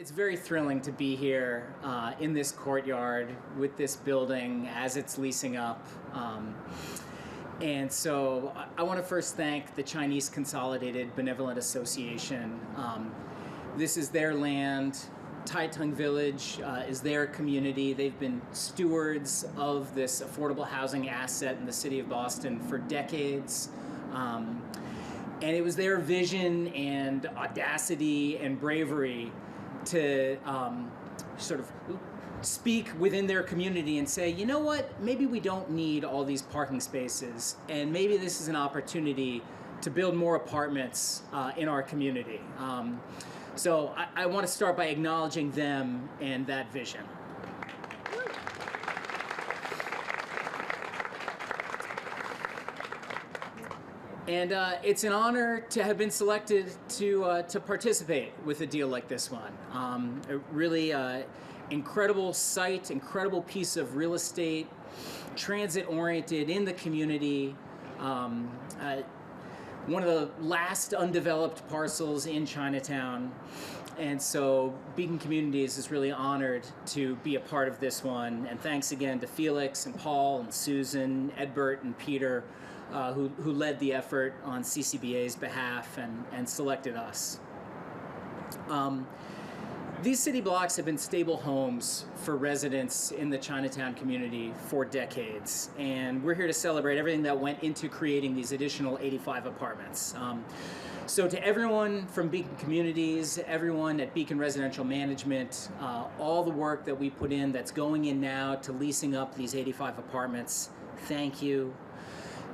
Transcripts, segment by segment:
It's very thrilling to be here in this courtyard with this building as it's leasing up. And so I want to first thank the Chinese Consolidated Benevolent Association. This is their land. Taitung Village is their community. They've been stewards of this affordable housing asset in the city of Boston for decades. And it was their vision and audacity and bravery to sort of speak within their community and say, you know what, maybe we don't need all these parking spaces, and maybe this is an opportunity to build more apartments in our community. So I want to start by acknowledging them and that vision. And it's an honor to have been selected to participate with a deal like this one. A really incredible site, incredible piece of real estate, transit-oriented in the community. One of the last undeveloped parcels in Chinatown. And so Beacon Communities is really honored to be a part of this one. And thanks again to Felix and Paul and Susan, Edbert and Peter, who led the effort on CCBA's behalf and selected us. These city blocks have been stable homes for residents in the Chinatown community for decades, and we're here to celebrate everything that went into creating these additional 85 apartments. So to everyone from Beacon Communities, everyone at Beacon Residential Management, all the work that we put in that's going in now to leasing up these 85 apartments, thank you.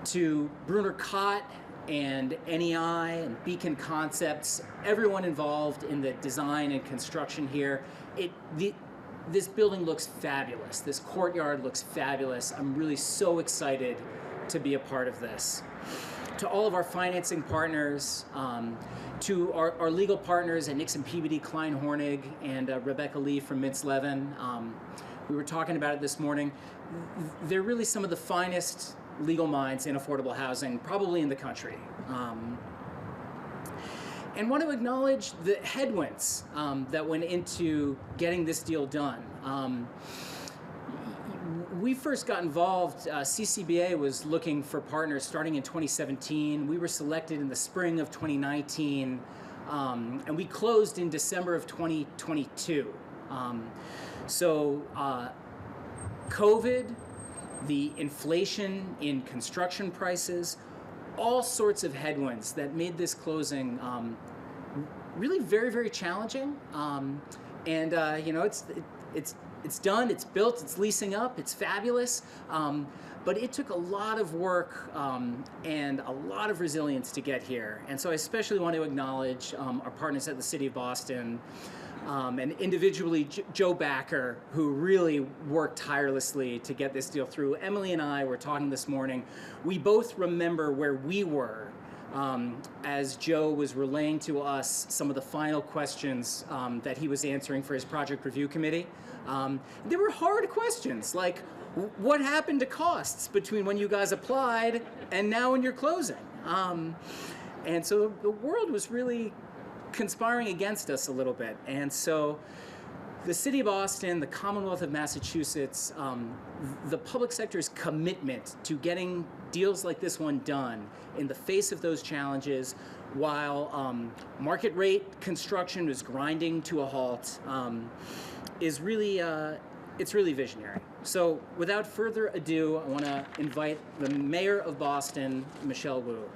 To Brunner Cott and NEI and Beacon Concepts, everyone involved in the design and construction here. This building looks fabulous. This courtyard looks fabulous. I'm really so excited to be a part of this. To all of our financing partners, to our legal partners at Nixon Peabody, Klein Hornig, and Rebecca Lee from Mintz Levin. We were talking about it this morning. They're really some of the finest legal minds in affordable housing, probably in the country. And want to acknowledge the headwinds that went into getting this deal done. We first got involved, CCBA was looking for partners starting in 2017. We were selected in the spring of 2019, and we closed in December of 2022. COVID, the inflation in construction prices, all sorts of headwinds that made this closing really very, very challenging. It's done, it's built, it's leasing up, it's fabulous. But it took a lot of work and a lot of resilience to get here. And so I especially want to acknowledge our partners at the City of Boston, and individually Joe Backer, who really worked tirelessly to get this deal through. Emily and I were talking this morning. We both remember where we were as Joe was relaying to us some of the final questions that he was answering for his project review committee. They were hard questions, like what happened to costs between when you guys applied and now when you're closing? And so the world was really conspiring against us a little bit. And so the City of Boston, the Commonwealth of Massachusetts, the public sector's commitment to getting deals like this one done in the face of those challenges while market rate construction is grinding to a halt is really, it's really visionary. So without further ado, I want to invite the Mayor of Boston, Michelle Wu.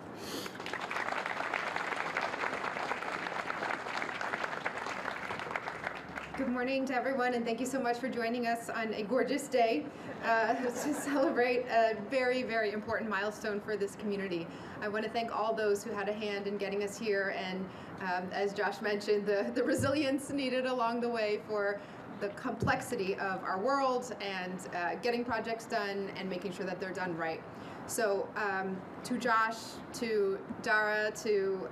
Good morning to everyone, and thank you so much for joining us on a gorgeous day to celebrate a very, very important milestone for this community. I want to thank all those who had a hand in getting us here, and as Josh mentioned, the resilience needed along the way for the complexity of our world and getting projects done and making sure that they're done right. So to Josh, to Dara, to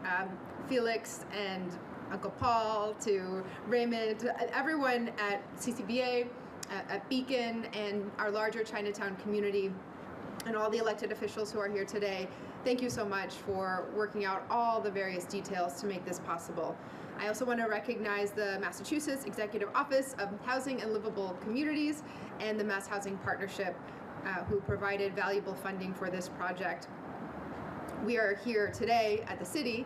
Felix, and Uncle Paul, to Raymond, to everyone at CCBA, at Beacon, and our larger Chinatown community, and all the elected officials who are here today, Thank you so much for working out all the various details to make this possible. I also want to recognize the Massachusetts Executive Office of Housing and Livable Communities and the Mass Housing Partnership, who provided valuable funding for this project. We are here today at the city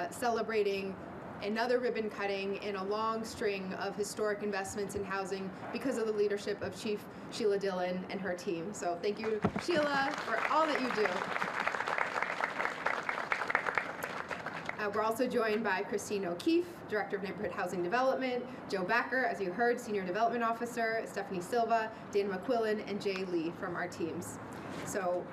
celebrating another ribbon cutting in a long string of historic investments in housing because of the leadership of Chief Sheila Dillon and her team. So thank you, Sheila, for all that you do. We're also joined by Christine O'Keefe, Director of Neighborhood Housing Development, Joe Backer, as you heard, Senior Development Officer, Stephanie Silva, Dana McQuillan, and Jay Lee from our teams. So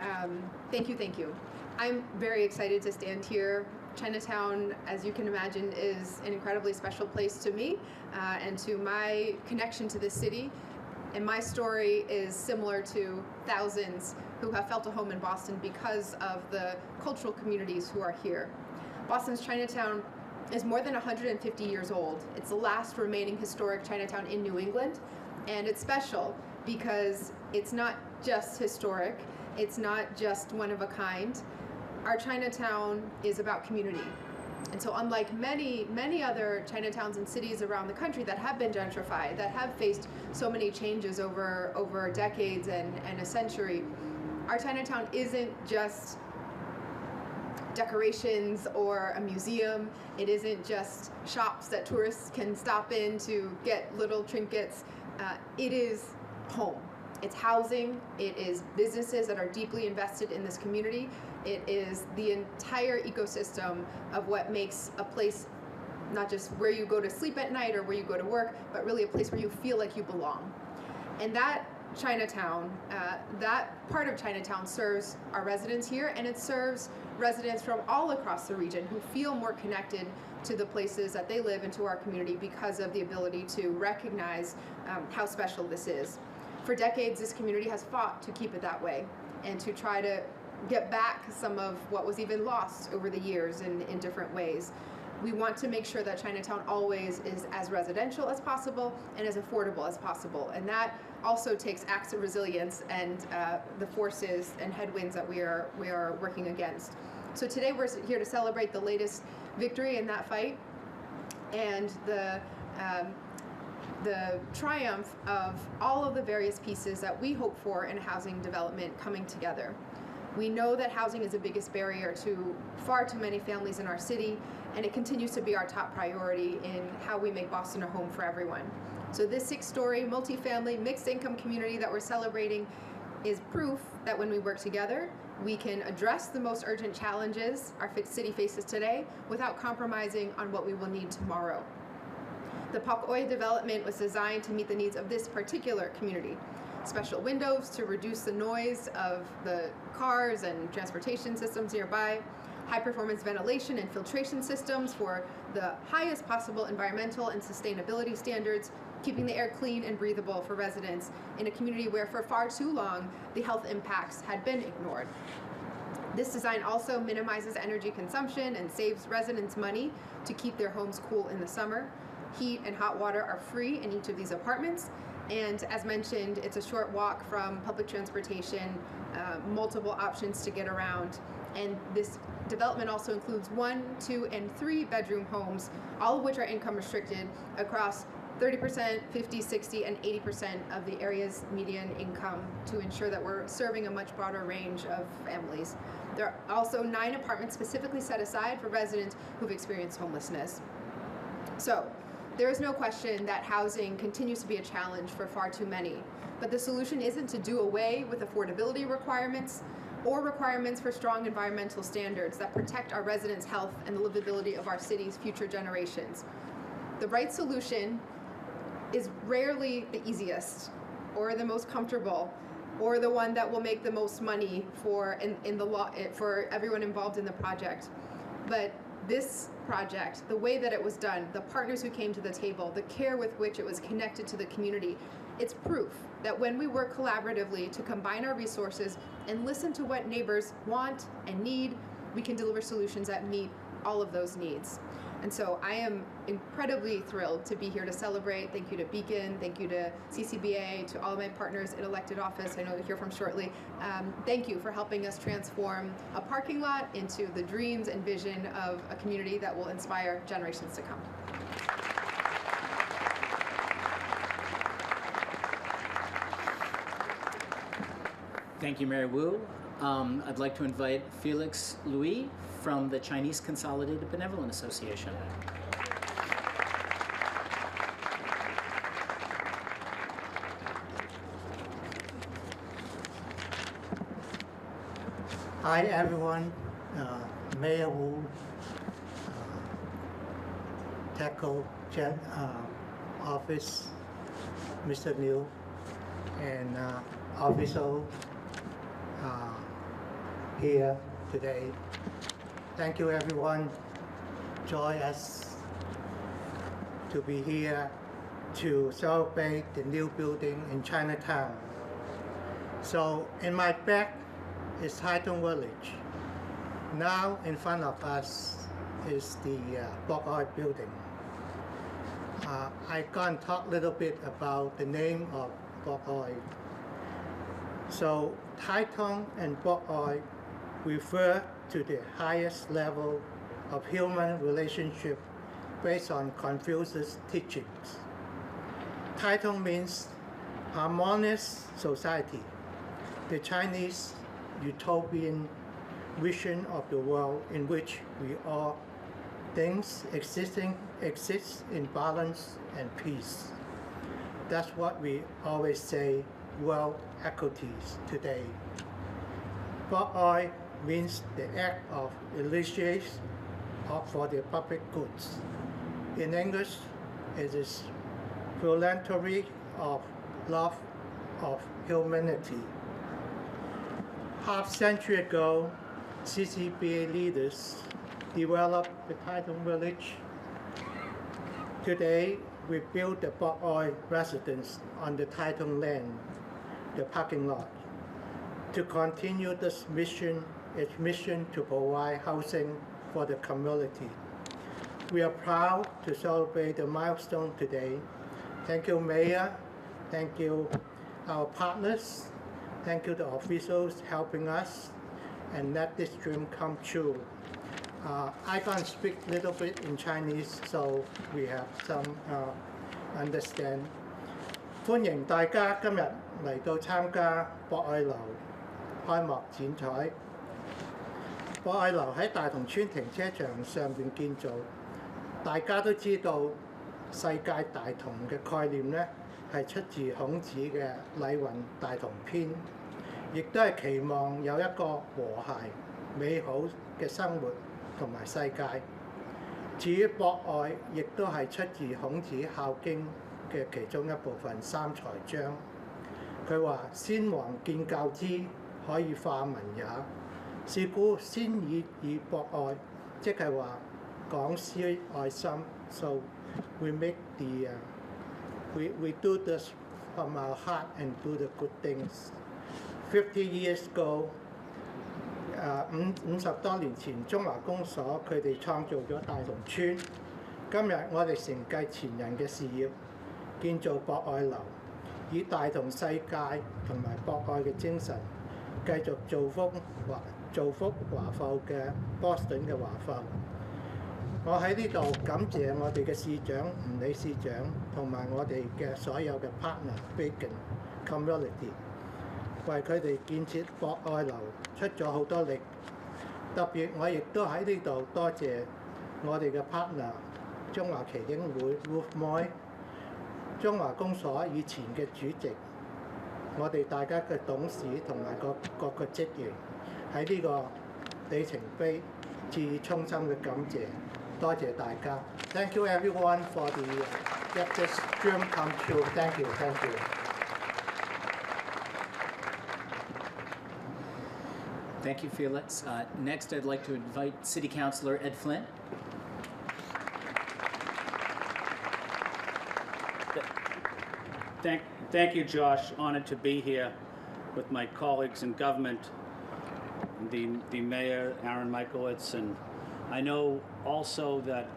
thank you, thank you. I'm very excited to stand here. Chinatown, as you can imagine, is an incredibly special place to me and to my connection to this city. And my story is similar to thousands who have felt a home in Boston because of the cultural communities who are here. Boston's Chinatown is more than 150 years old. It's the last remaining historic Chinatown in New England, and it's special because it's not just historic, it's not just one of a kind. Our Chinatown is about community. And so unlike many, many other Chinatowns and cities around the country that have been gentrified, that have faced so many changes over decades and a century, our Chinatown isn't just decorations or a museum. It isn't just shops that tourists can stop in to get little trinkets. It is home. It's housing. It is businesses that are deeply invested in this community. It is the entire ecosystem of what makes a place not just where you go to sleep at night or where you go to work, but really a place where you feel like you belong. And that Chinatown, that part of Chinatown serves our residents here, and it serves residents from all across the region who feel more connected to the places that they live and to our community because of the ability to recognize how special this is. For decades, this community has fought to keep it that way and to try to get back some of what was even lost over the years in different ways. We want to make sure that Chinatown always is as residential as possible and as affordable as possible. And that also takes acts of resilience and the forces and headwinds that we are working against. So today we're here to celebrate the latest victory in that fight and the triumph of all of the various pieces that we hope for in housing development coming together. We know that housing is the biggest barrier to far too many families in our city, and it continues to be our top priority in how we make Boston a home for everyone. So this 6-story, multifamily, mixed-income community that we're celebrating is proof that when we work together, we can address the most urgent challenges our city faces today without compromising on what we will need tomorrow. The Pok Oi development was designed to meet the needs of this particular community. Special windows to reduce the noise of the cars and transportation systems nearby, high-performance ventilation and filtration systems for the highest possible environmental and sustainability standards, keeping the air clean and breathable for residents in a community where for far too long the health impacts had been ignored. This design also minimizes energy consumption and saves residents money to keep their homes cool in the summer. Heat and hot water are free in each of these apartments. And as mentioned, it's a short walk from public transportation, multiple options to get around. And this development also includes 1, 2, and 3 bedroom homes, all of which are income restricted across 30%, 50, 60, and 80% of the area's median income to ensure that we're serving a much broader range of families. There are also 9 apartments specifically set aside for residents who've experienced homelessness. So, there is no question that housing continues to be a challenge for far too many, but the solution isn't to do away with affordability requirements or requirements for strong environmental standards that protect our residents' health and the livability of our city's future generations. The right solution is rarely the easiest or the most comfortable or the one that will make the most money for everyone involved in the project. But this project, the way that it was done, the partners who came to the table, the care with which it was connected to the community, it's proof that when we work collaboratively to combine our resources and listen to what neighbors want and need, we can deliver solutions that meet all of those needs. And so I am incredibly thrilled to be here to celebrate. Thank you to Beacon, thank you to CCBA, to all of my partners in elected office. I know you'll hear from shortly. Thank you for helping us transform a parking lot into the dreams and vision of a community that will inspire generations to come. Thank you, Mary Wu. I'd like to invite Felix Louis from the Chinese Consolidated Benevolent Association. Hi everyone, Mayor Wu, TACO Office, Mr. Liu, and official here today. Thank you everyone. Join us to be here to celebrate the new building in Chinatown. So in my back is Chinatown Village. Now in front of us is the Pok Oi building. I can talk a little bit about the name of Pok Oi. So Chinatown and Pok Oi refer to the highest level of human relationship based on Confucius' teachings. Chinatown means harmonious society, the Chinese utopian vision of the world in which we all things exist in balance and peace. That's what we always say, world equities today. Pok Oi means the act of initiation for the public goods. In English, it is philanthropy of love of humanity. Half century ago, CCBA leaders developed the Chinatown Village. Today, we built the Pok Oi Residence on the Chinatown land, the parking lot, to continue this mission, its mission to provide housing for the community. We are proud to celebrate the milestone today. Thank you, Mayor. Thank you, our partners. Thank you, the officials helping us and let this dream come true. I can speak a little bit in Chinese, so we have some understand. 歡迎大家今日嚟到參加博愛樓開幕剪彩。博愛樓喺大同村停車場上邊建造，大家都知道世界大同嘅概念呢係出自孔子嘅《禮運大同篇》，亦都係期望有一個和諧美好嘅生活同埋世界。至於博愛，亦都係出自孔子《孝經》嘅其中一部分三才章。佢話：先王見教之，可以化民也。是故先以博愛，即係話講施愛心。So we make the we do this from our heart and do the good things. 50 years ago, 50多年前，中華公所佢哋創造咗大同村。今日我哋承繼前人嘅事業，建造博愛樓，以大同世界同埋博愛嘅精神，繼續造福華埠嘅 Boston 嘅華埠。我喺呢度感謝我哋嘅市長、吳理事長同埋我哋嘅所有嘅 partner Beacon Community， 為佢哋建設博愛樓出咗好多力。特別我亦都喺呢度多謝我哋嘅 partner 中華旗英會 Wolf Moy， 中華公所以前嘅主席，我哋大家嘅董事同埋各個職員喺呢個里程碑致以衷心嘅感謝。多謝大家。Thank you everyone for the get this dream come true. Thank you, thank you. Thank you, Felix. Next, I'd like to invite City Councilor Ed Flynn. Thank you, Josh. Honored to be here with my colleagues in government, the Mayor, Aaron Michaelitz, and I know also that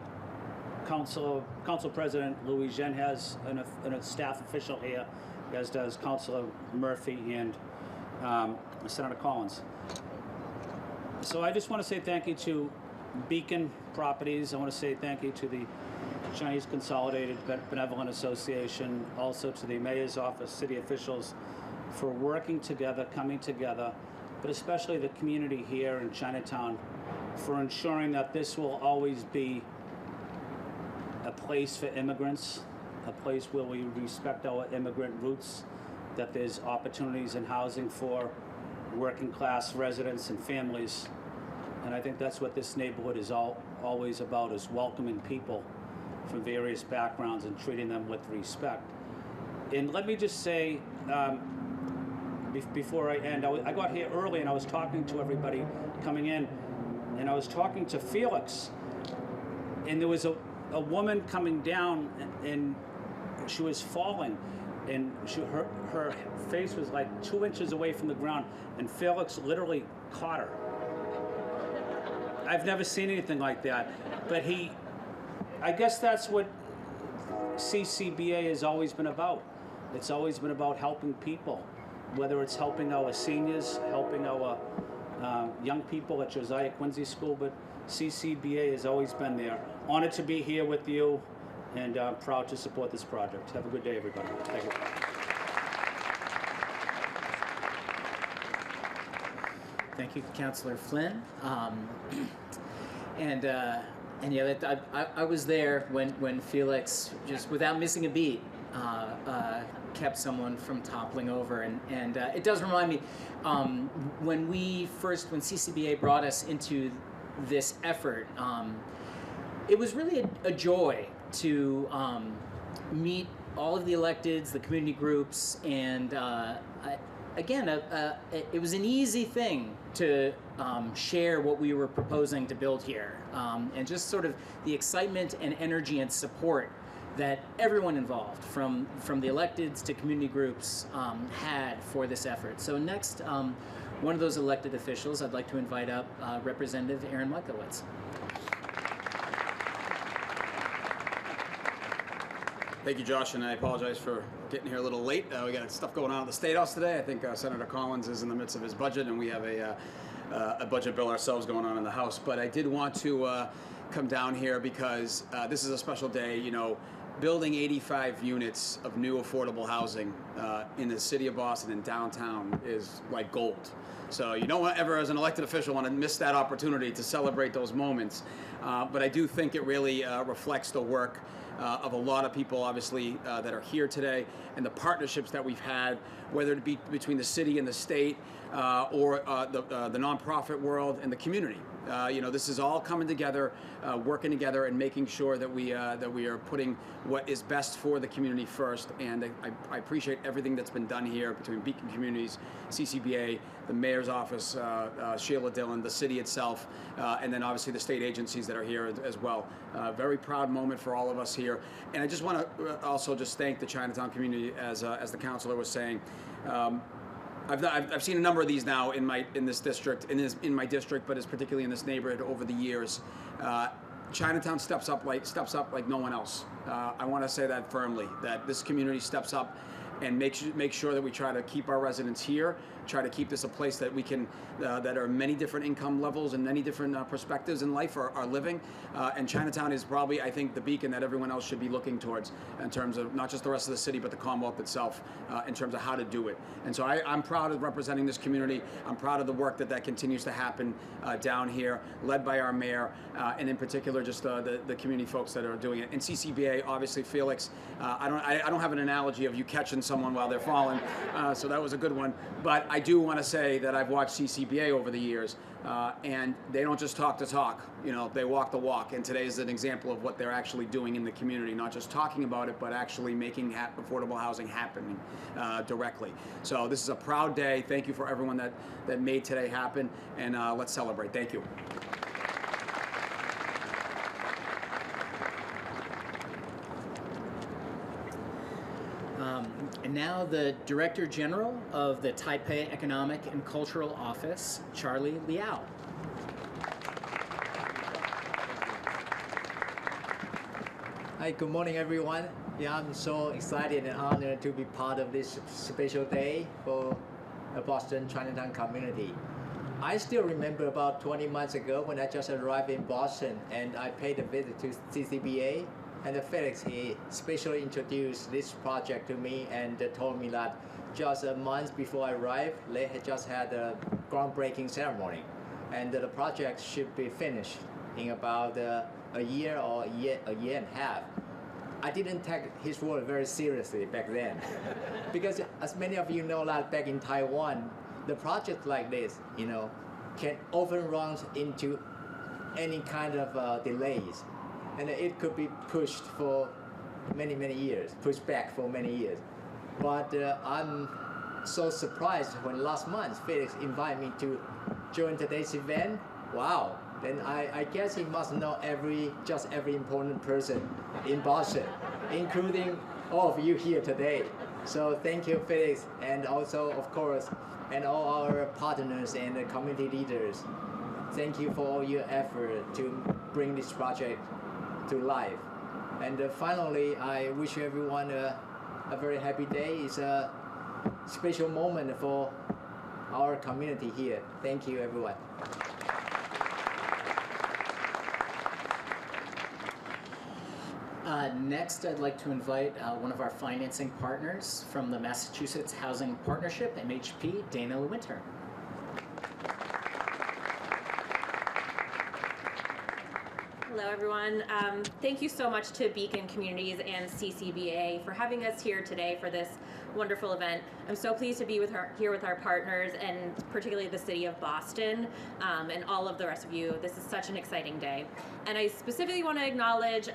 Council President Louis Jean has a staff official here, as does Councilor Murphy and Senator Collins. So I just want to say thank you to Beacon Properties. I want to say thank you to the Chinese Consolidated Benevolent Association, also to the Mayor's Office, city officials, for working together, coming together, but especially the community here in Chinatown for ensuring that this will always be a place for immigrants, a place where we respect our immigrant roots, that there's opportunities in housing for working class residents and families. And I think that's what this neighborhood is always about, is welcoming people from various backgrounds and treating them with respect. And let me just say, before I end, I got here early and I was talking to everybody coming in, and I was talking to Felix, and there was a woman coming down, and she was falling, and her face was like 2 inches away from the ground, and Felix literally caught her. I've never seen anything like that, but I guess that's what CCBA has always been about. It's always been about helping people, whether it's helping our seniors, helping our young people at Josiah Quincy School, but CCBA has always been there. Honored to be here with you, and proud to support this project. Have a good day, everybody. Thank you. Thank you, Councilor Flynn. And yeah, I was there when Felix, just without missing a beat, kept someone from toppling over. And it does remind me, when CCBA brought us into this effort, it was really a joy to meet all of the electeds, the community groups, and it was an easy thing to share what we were proposing to build here, and just sort of the excitement and energy and support that everyone involved, from the electeds to community groups, had for this effort. So next, one of those elected officials, I'd like to invite up Representative Aaron Michaelowicz. Thank you, Josh, and I apologize for getting here a little late. We got stuff going on at the State House today. I think Senator Collins is in the midst of his budget, and we have a budget bill ourselves going on in the House. But I did want to come down here because this is a special day. You know, building 85 units of new affordable housing in the city of Boston and downtown is like gold. So you don't ever, as an elected official, want to miss that opportunity to celebrate those moments. But I do think it really reflects the work of a lot of people, obviously, that are here today, and the partnerships that we've had, whether it be between the city and the state, or the nonprofit world and the community. You know, this is all coming together, working together, and making sure that we are putting what is best for the community first. And I appreciate everything that's been done here between Beacon Communities, CCBA, the Mayor's Office, Sheila Dillon, the city itself, and then obviously the state agencies that are here as well. Very proud moment for all of us here. And I just want to also just thank the Chinatown community, as the councilor was saying. I've seen a number of these now in my district, but it's particularly in this neighborhood over the years. Chinatown steps up like no one else. I want to say that firmly, that this community steps up and make sure that we try to keep our residents here, try to keep this a place that we can, that are many different income levels and many different perspectives in life are living. And Chinatown is probably, I think, the beacon that everyone else should be looking towards in terms of not just the rest of the city, but the Commonwealth itself, in terms of how to do it. And so I'm proud of representing this community. I'm proud of the work that continues to happen down here, led by our mayor, and in particular, just the community folks that are doing it. And CCBA, obviously, Felix, I don't have an analogy of you catching someone while they're falling, so that was a good one. But I do want to say that I've watched CCBA over the years, and they don't just talk the talk, you know, they walk the walk. And today is an example of what they're actually doing in the community, not just talking about it, but actually making affordable housing happen directly. So this is a proud day. Thank you for everyone that made today happen, and let's celebrate. Thank you. And now the Director General of the Taipei Economic and Cultural Office, Charlie Liao. Hi, good morning, everyone. Yeah, I'm so excited and honored to be part of this special day for the Boston Chinatown community. I still remember about 20 months ago when I just arrived in Boston and I paid a visit to CCBA, and Felix, he specially introduced this project to me and told me that just a month before I arrived, they had just had a groundbreaking ceremony, and the project should be finished in about a year or a year and a half. I didn't take his word very seriously back then, because as many of you know that back in Taiwan, the project like this, can often run into any kind of delays, and it could be pushed for many years, pushed back for many years. But I'm so surprised when last month Felix invited me to join today's event. Wow. Then I guess he must know just every important person in Boston, including all of you here today. So thank you, Felix, and also, of course, and all our partners and the community leaders. Thank you for all your effort to bring this project to life. And finally, I wish everyone a very happy day. It's a special moment for our community here. Thank you, everyone. Next, I'd like to invite one of our financing partners from the Massachusetts Housing Partnership, MHP, Dana Winter. Hello, everyone. Thank you so much to Beacon Communities and CCBA for having us here today for this wonderful event. I'm so pleased to be here with our partners, and particularly the city of Boston, and all of the rest of you. This is such an exciting day. And I specifically want to acknowledge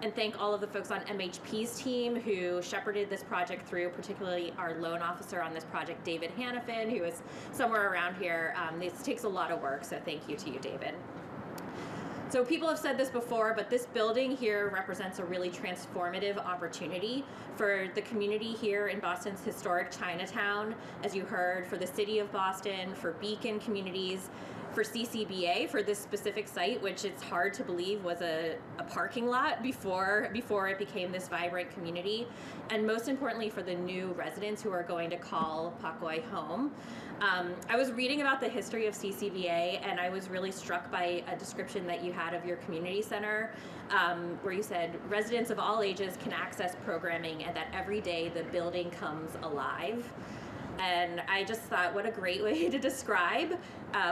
and thank all of the folks on MHP's team who shepherded this project through, particularly our loan officer on this project, David Hannafin, who is somewhere around here. This takes a lot of work, so thank you to you, David. So people have said this before, but this building here represents a really transformative opportunity for the community here in Boston's historic Chinatown, as you heard, for the city of Boston, for Beacon Communities, for CCBA, for this specific site, which it's hard to believe was a parking lot before it became this vibrant community, and most importantly for the new residents who are going to call Pok Oi home. I was reading about the history of CCBA, and I was really struck by a description that you had of your community center, where you said residents of all ages can access programming and that every day the building comes alive. And I just thought, what a great way to describe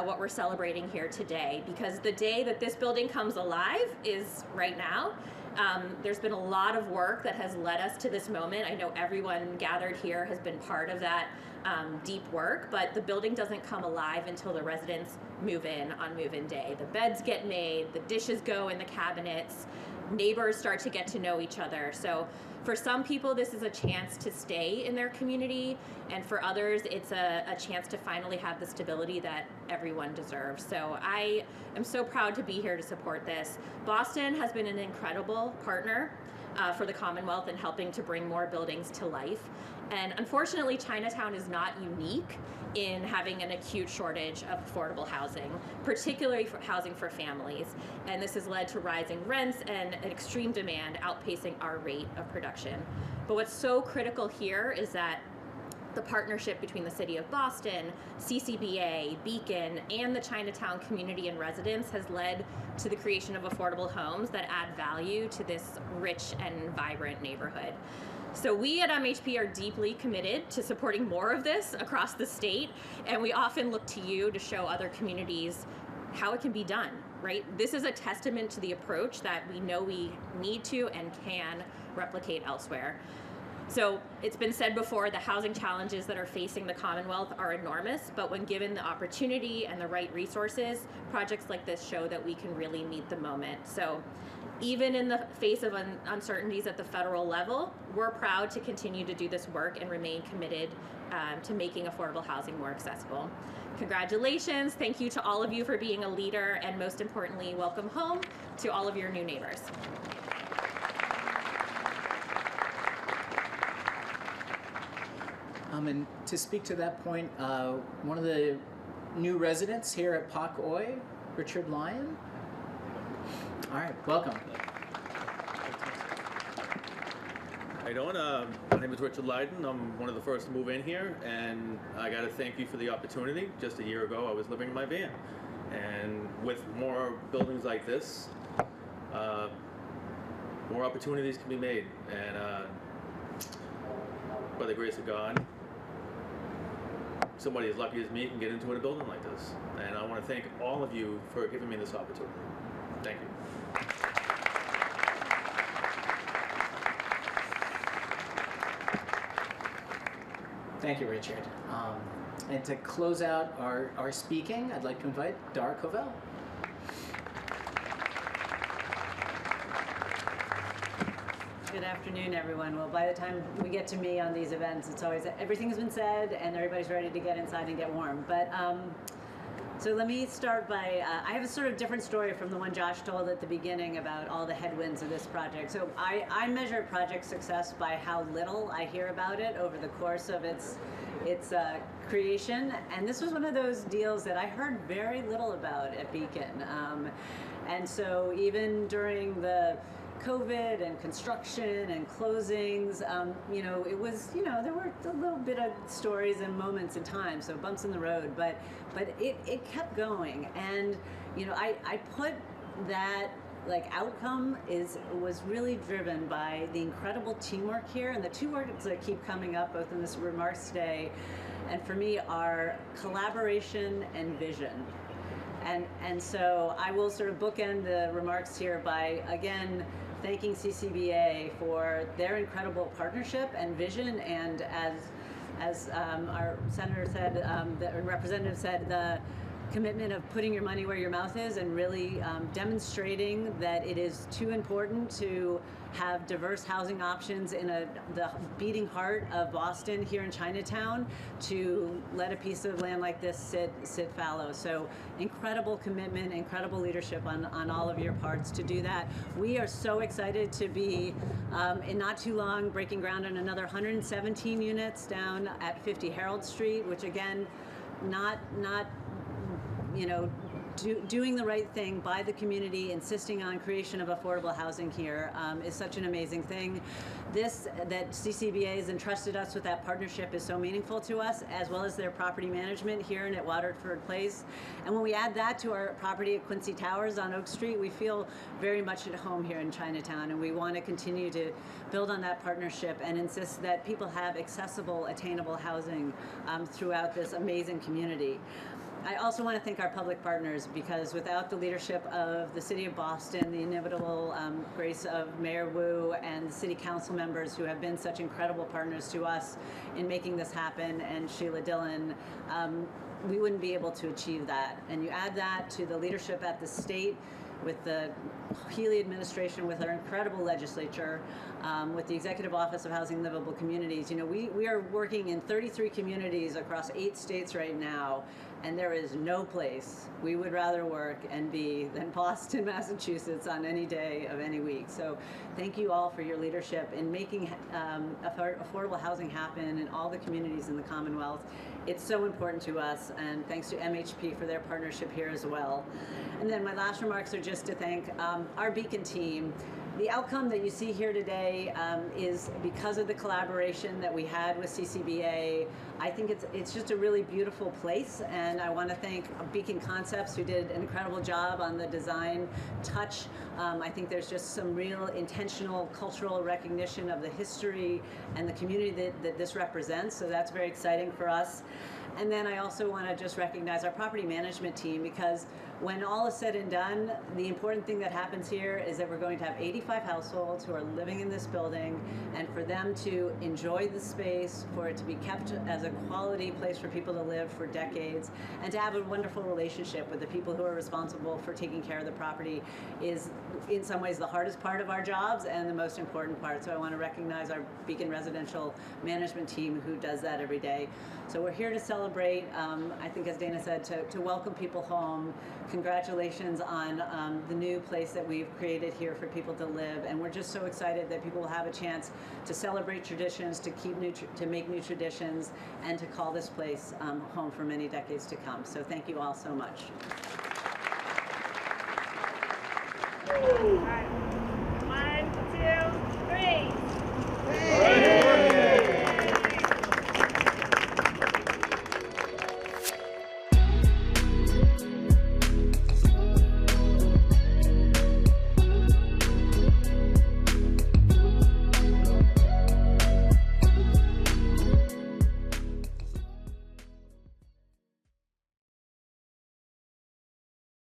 what we're celebrating here today, because the day that this building comes alive is right now. There's been a lot of work that has led us to this moment. I know everyone gathered here has been part of that deep work, but the building doesn't come alive until the residents move in on move-in day. The beds get made, the dishes go in the cabinets, neighbors start to get to know each other. So for some people, this is a chance to stay in their community, and for others, it's a chance to finally have the stability that everyone deserves. So I am so proud to be here to support this. Boston has been an incredible partner for the Commonwealth in helping to bring more buildings to life. And unfortunately, Chinatown is not unique in having an acute shortage of affordable housing, particularly for housing for families. And this has led to rising rents and an extreme demand outpacing our rate of production. But what's so critical here is that the partnership between the City of Boston, CCBA, Beacon, and the Chinatown community and residents has led to the creation of affordable homes that add value to this rich and vibrant neighborhood. So we at MHP are deeply committed to supporting more of this across the state, and we often look to you to show other communities how it can be done, right? This is a testament to the approach that we know we need to and can replicate elsewhere. So it's been said before, the housing challenges that are facing the Commonwealth are enormous, but when given the opportunity and the right resources, projects like this show that we can really meet the moment. So even in the face of uncertainties at the federal level, we're proud to continue to do this work and remain committed to making affordable housing more accessible. Congratulations, thank you to all of you for being a leader, and most importantly, welcome home to all of your new neighbors. And to speak to that point, one of the new residents here at Pok Oi, Richard Lyon. All right, welcome. How you doing? My name is Richard Lydon. I'm one of the first to move in here, and I got to thank you for the opportunity. Just a year ago, I was living in my van, and with more buildings like this, more opportunities can be made. And by the grace of God, somebody as lucky as me can get into a building like this. And I want to thank all of you for giving me this opportunity. Thank you. Thank you, Richard. And to close out our speaking, I'd like to invite Dara Covell. Good afternoon, everyone. Well, by the time we get to me on these events, it's always everything's been said and everybody's ready to get inside and get warm. But so let me start by, I have a sort of different story from the one Josh told at the beginning about all the headwinds of this project. So I measure project success by how little I hear about it over the course of its creation. And this was one of those deals that I heard very little about at Beacon. And so even during the COVID and construction and closings, it was, there were a little bit of stories and moments in time, so bumps in the road, but it kept going. And, I put that outcome was really driven by the incredible teamwork here, and the two words that keep coming up both in this remarks today and for me are collaboration and vision. And so I will sort of bookend the remarks here by, again, thanking CCBA for their incredible partnership and vision, and as our senator said, the representative said, the commitment of putting your money where your mouth is and really demonstrating that it is too important to have diverse housing options in the beating heart of Boston here in Chinatown, to let a piece of land like this sit fallow. So incredible commitment, incredible leadership on all of your parts to do that. We are so excited to be in not too long breaking ground on another 117 units down at 50 Herald Street, which again, not doing the right thing by the community, insisting on creation of affordable housing here is such an amazing thing. That CCBA has entrusted us with that partnership is so meaningful to us, as well as their property management here and at Waterford Place. And when we add that to our property at Quincy Towers on Oak Street, we feel very much at home here in Chinatown, and we want to continue to build on that partnership and insist that people have accessible, attainable housing throughout this amazing community. I also want to thank our public partners, because without the leadership of the City of Boston, the inimitable grace of Mayor Wu and the City Council members who have been such incredible partners to us in making this happen, and Sheila Dillon, we wouldn't be able to achieve that. And you add that to the leadership at the state, with the Healy administration, with our incredible legislature, with the Executive Office of Housing Livable Communities. We are working in 33 communities across 8 states right now, and there is no place we would rather work and be than Boston, Massachusetts on any day of any week. So thank you all for your leadership in making affordable housing happen in all the communities in the Commonwealth. It's so important to us, and thanks to MHP for their partnership here as well. And then my last remarks are just to thank our Beacon team. The outcome that you see here today is because of the collaboration that we had with CCBA. I think it's just a really beautiful place, and I want to thank Beacon Concepts, who did an incredible job on the design touch. I think there's just some real intentional cultural recognition of the history and the community that this represents, so that's very exciting for us. And then I also want to just recognize our property management team, because when all is said and done, the important thing that happens here is that we're going to have 85 households who are living in this building, and for them to enjoy the space, for it to be kept as a quality place for people to live for decades, and to have a wonderful relationship with the people who are responsible for taking care of the property is in some ways the hardest part of our jobs and the most important part. So I want to recognize our Beacon residential management team who does that every day. So we're here to celebrate, I think as Dana said, to welcome people home. Congratulations on the new place that we've created here for people to live, and we're just so excited that people will have a chance to celebrate traditions, to make new traditions, and to call this place home for many decades to come. So thank you all so much.